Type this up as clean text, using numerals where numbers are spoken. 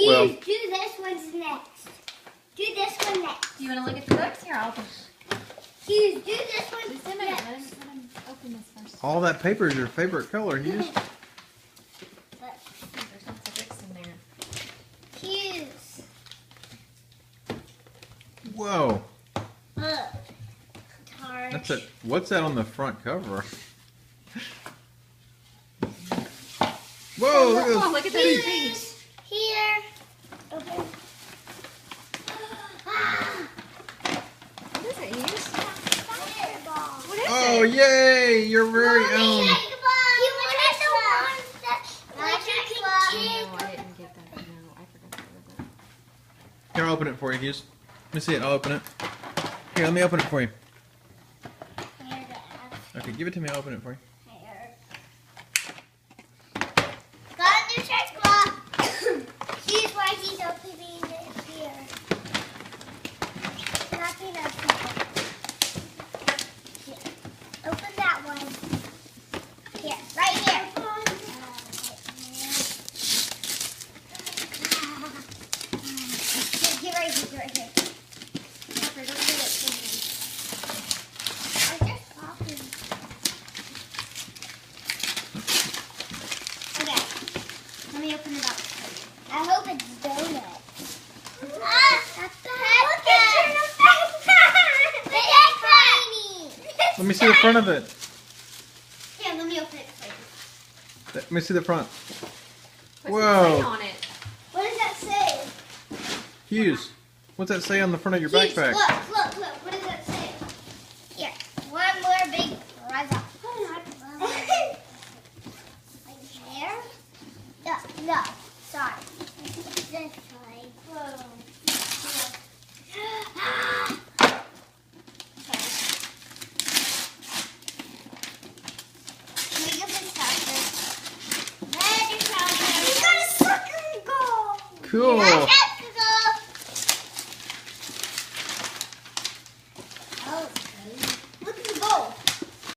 Well, do this one's next. Do this one next. Do you want to look at the books? Here, I'll open it. Hughes, do this one Just a minute. Let him open this first. all that paper is your favorite color, Hughes. There's lots of books in there. Hughes. Whoa. Look. Hard. That's it. What's that on the front cover? Whoa, look at Oh, this. look at those things. Here. Open. What is it, Hughes? Fireball. What is Oh, it? yay! Your very own. You wanted the ones that like you can No, kick. I didn't get that. No, I forgot to get that. Here, I'll open it for you, Hughes. Let me see it. I'll open it. Here, let me open it for you. Here, Dad. Okay, give it to me. I'll open it for you. Here. Got a new shirt glove. Here's why he's opening it here. Nothing else. Here. Open that one. Here, right here. Get right here, right here. Okay, don't do it. I just popping. Okay, let me open it up. I hope it's donuts. That's the head. Look at your backpack. The head. Let me see the front of it. Here, let me open it for you. Let me see the front. Put Whoa. some on it. What does that say? Hughes, what's that say on the front of your Huge, backpack? Look. What does that say? Here, one more big present. Here? No, sorry. This way. Whoa. Can we get this faster? Magic powder. You got a sucker goal. Cool.